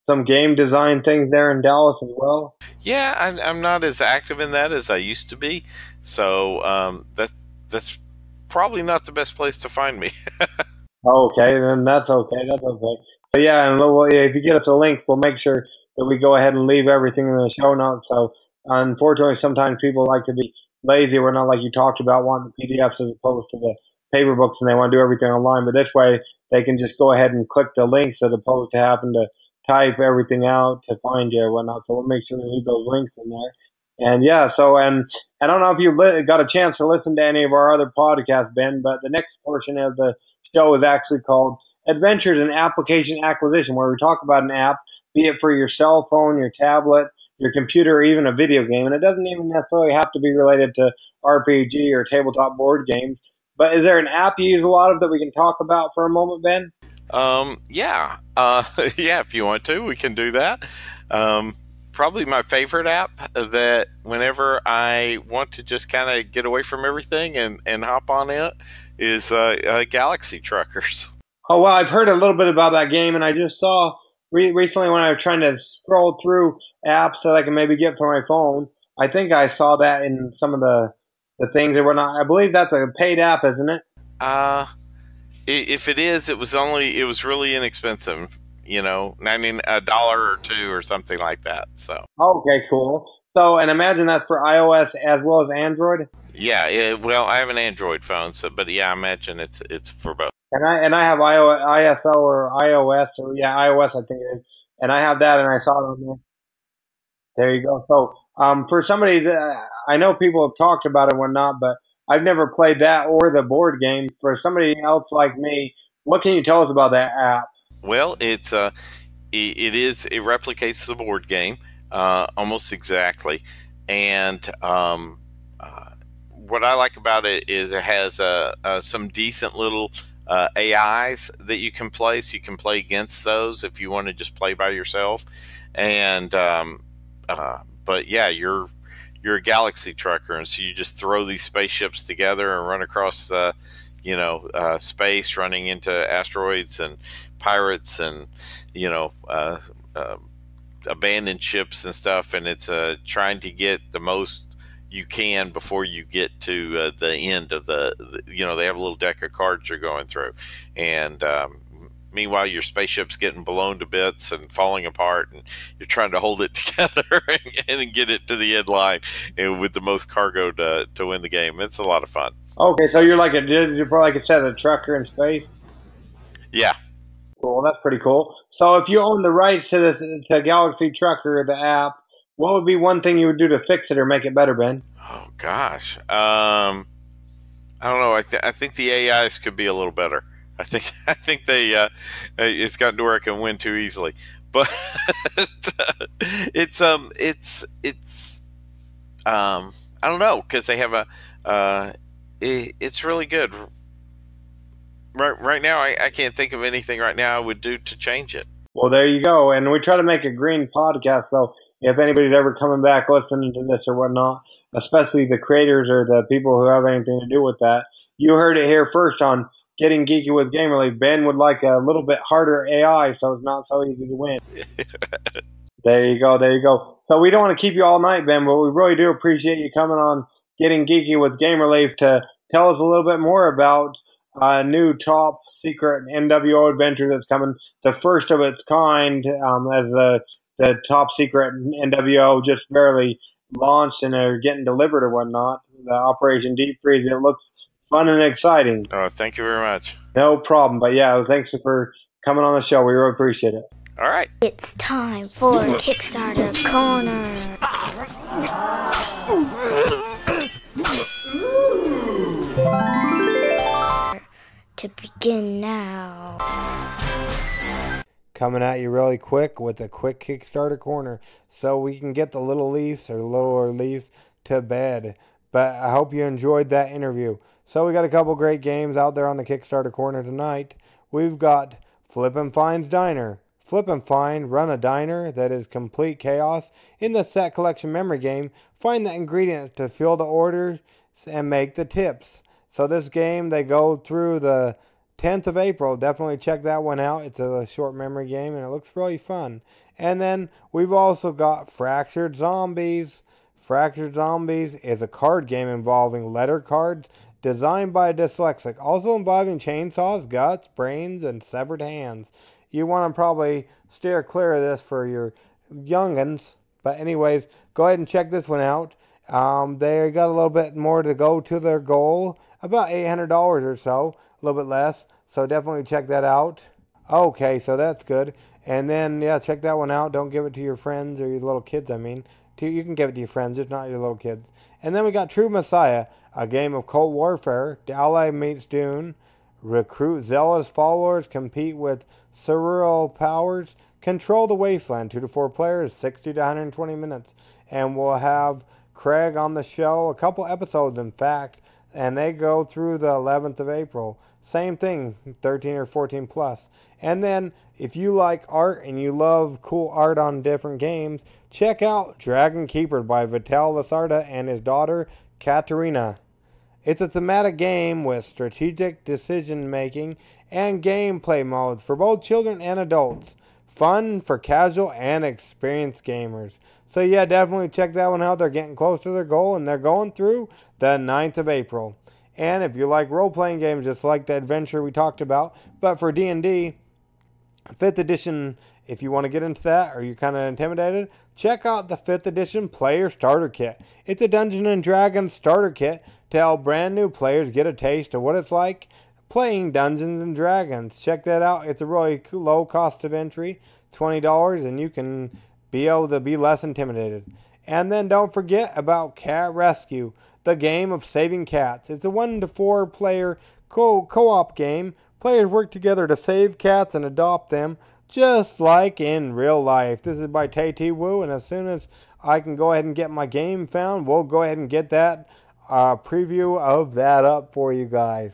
S3: some game design things there in Dallas as well?
S2: Yeah, I'm not as active in that as I used to be. So that's probably not the best place to find me.
S3: Okay, then that's okay. That's okay. So yeah, and if you get us a link, we'll make sure that we go ahead and leave everything in the show notes. So unfortunately, sometimes people like to be lazy. We're not like you talked about wanting the PDFs as opposed to the paper books, and they want to do everything online. But this way, they can just go ahead and click the links as opposed to having to type everything out to find you or whatnot. So we'll make sure we leave those links in there. And yeah, so and I don't know if you got a chance to listen to any of our other podcasts, Ben, but the next portion of the show is actually called Adventures in Application Acquisition, where we talk about an app, be it for your cell phone, your tablet, your computer, or even a video game. And it doesn't even necessarily have to be related to RPG or tabletop board games. But is there an app you use a lot of that we can talk about for a moment, Ben?
S2: Yeah. Yeah, if you want to, we can do that. Probably my favorite app that whenever I want to just kind of get away from everything and hop on it is Galaxy Truckers.
S3: Oh, well, I've heard a little bit about that game, and I just saw recently when I was trying to scroll through apps that I can maybe get for my phone. I think I saw that in some of the things that were not. I believe that's a paid app, isn't it?
S2: If it is, it was really inexpensive. You know, I mean, $1 or $2 or something like that. So
S3: okay, cool. So, and imagine that's for iOS as well as Android.
S2: Yeah, well, I have an Android phone, but yeah, I imagine it's for both.
S3: And I have ISO or iOS or iOS, I think it is, and I have that, and I saw it on there. There you go. So, for somebody that I know people have talked about it and whatnot, but I've never played that or the board game. For somebody else like me, what can you tell us about that app?
S2: Well, it replicates the board game almost exactly, and what I like about it is it has some decent little AIs that you can play, so you can play against those if you want to just play by yourself, and but yeah, you're a galaxy trucker, and so you just throw these spaceships together and run across space, running into asteroids and pirates and abandoned ships and stuff, and it's trying to get the most you can before you get to the end of they have a little deck of cards you're going through, and meanwhile your spaceship's getting blown to bits and falling apart, and you're trying to hold it together and get it to the end line and with the most cargo to win the game. It's a lot of fun.
S3: Okay, so you're like it says, a trucker in space.
S2: Yeah.
S3: Cool, that's pretty cool. So if you own the rights to Galaxy Trucker, the app, what would be one thing you would do to fix it or make it better, Ben?
S2: Oh gosh, I don't know. I think the AIs could be a little better. I think they it's gotten to where I can win too easily. But it's I don't know, because they have it's really good. Right now, I can't think of anything right now I would do to change it.
S3: Well, there you go. And we try to make a green podcast, so if anybody's ever coming back listening to this or whatnot, especially the creators or the people who have anything to do with that, you heard it here first on Getting Geeky with Gamerly. Ben would like a little bit harder AI, so it's not so easy to win. There you go. There you go. So we don't want to keep you all night, Ben, but we really do appreciate you coming on Getting Geeky with Gamerly to tell us a little bit more about a new top secret NWO adventure that's coming, the first of its kind, as the top secret NWO just barely launched and are getting delivered or whatnot. The Operation Deep Freeze. It looks fun and exciting.
S2: Oh, thank you very much.
S3: No problem. But yeah, thanks for coming on the show. We really appreciate it.
S2: All right.
S4: It's time for Kickstarter Corner. To begin now.
S3: Coming at you really quick with a quick Kickstarter Corner so we can get the little Leafs or littler Leafs to bed. But I hope you enjoyed that interview. So we got a couple great games out there on the Kickstarter Corner tonight. We've got Flippin' Fine's Diner. Flippin' Fine, run a diner that is complete chaos. In the set collection memory game, find the ingredients to fill the orders and make the tips. So this game, they go through the 10th of April. Definitely check that one out. It's a short memory game, and it looks really fun. And then we've also got Fractured Zombies. Fractured Zombies is a card game involving letter cards designed by a dyslexic, also involving chainsaws, guts, brains, and severed hands. you want to probably steer clear of this for your youngins. But anyways, go ahead and check this one out. They got a little bit more to go to their goal, about $800 or so, a little bit less. So definitely check that out. Okay, so that's good. And then, yeah, check that one out. Don't give it to your friends or your little kids, I mean. You can give it to your friends, just not your little kids. And then we got True Messiah, a game of Cold Warfare. Ally meets Dune. Recruit zealous followers, compete with surreal powers. Control the Wasteland, 2 to 4 players, 60 to 120 minutes. And we'll have Craig on the show, a couple episodes, in fact. And they go through the 11th of April. Same thing, 13 or 14 plus. And then, if you like art and you love cool art on different games, check out Dragon Keeper by Vital Lasarda and his daughter, Katerina. It's a thematic game with strategic decision-making and gameplay modes for both children and adults. Fun for casual and experienced gamers. So yeah, definitely check that one out. They're getting close to their goal, and they're going through the 9th of April. And if you like role-playing games, just like the adventure we talked about, but for D&D, 5th edition, if you want to get into that or you're kind of intimidated, check out the 5th edition Player Starter Kit. It's a Dungeons & Dragons starter kit to help brand new players get a taste of what it's like playing Dungeons & Dragons. Check that out. It's a really low cost of entry, $20, and you can be able to be less intimidated. And then don't forget about Cat Rescue, the game of saving cats. It's a 1 to 4 player co-op game. Players work together to save cats and adopt them, just like in real life. This is by Secret-NWO, and as soon as I can go ahead and get my game found, we'll go ahead and get that preview of that up for you guys.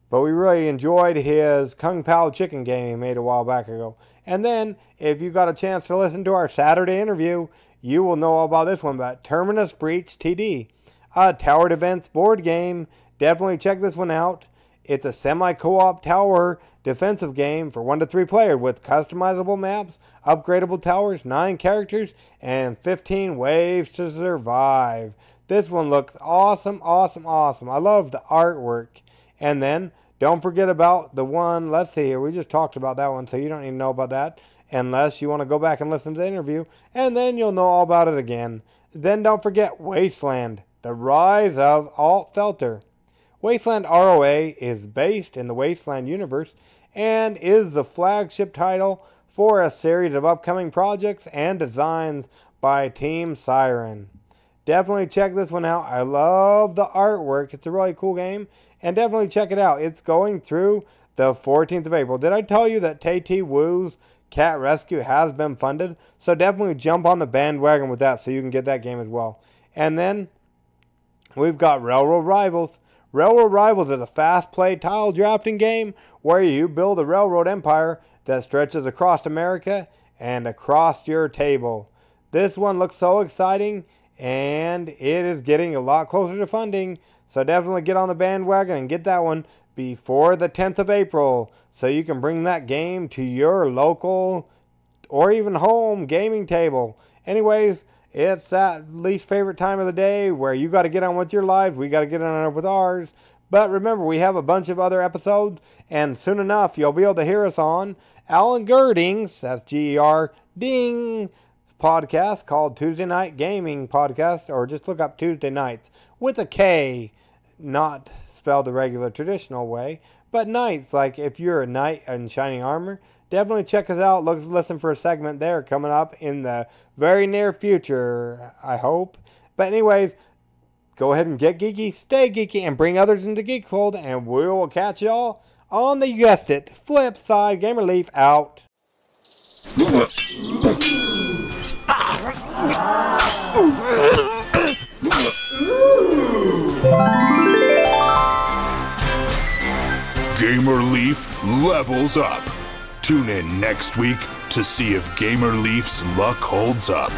S3: But we really enjoyed his Kung Pao chicken game he made a while back ago. And then, if you got a chance to listen to our Saturday interview, you will know all about this one, about Terminus Breach TD, a tower defense board game. Definitely check this one out. It's a semi-co-op tower defensive game for 1 to 3 players with customizable maps, upgradable towers, 9 characters, and 15 waves to survive. This one looks awesome, awesome, awesome. I love the artwork. And then, don't forget about the one, let's see here, we just talked about that one, so you don't need to know about that unless you want to go back and listen to the interview, and then you'll know all about it again. Then don't forget Wasteland, the rise of Alt Felter. Wasteland ROA is based in the Wasteland universe and is the flagship title for a series of upcoming projects and designs by Team Siren. Definitely check this one out. I love the artwork. It's a really cool game, and definitely check it out. It's going through the 14th of April. Did I tell you that Secret-NWO's Cat Rescue has been funded? So definitely jump on the bandwagon with that so you can get that game as well. And then we've got Railroad Rivals. Railroad Rivals is a fast-played tile drafting game where you build a railroad empire that stretches across America and across your table. This one looks so exciting, and it is getting a lot closer to funding, so definitely get on the bandwagon and get that one before the 10th of April so you can bring that game to your local or even home gaming table. Anyways, it's that least favorite time of the day where you got to get on with your lives. We got to get on with ours. But remember, we have a bunch of other episodes, and soon enough, you'll be able to hear us on Alan Girding's, that's G-E-R-Ding, podcast called Tuesday Night Gaming Podcast, or just look up Tuesday Nights with a K, not spelled the regular traditional way, but knights, like if you're a knight in shining armor. Definitely check us out. Listen for a segment there coming up in the very near future, I hope. But anyways, go ahead and get geeky, stay geeky, and bring others into Geekfold, and we will catch y'all on the, you guessed it, flip side. Gamer Leaf out.
S1: Gamer Leaf levels up. Tune in next week to see if Gamer Leaf's luck holds up.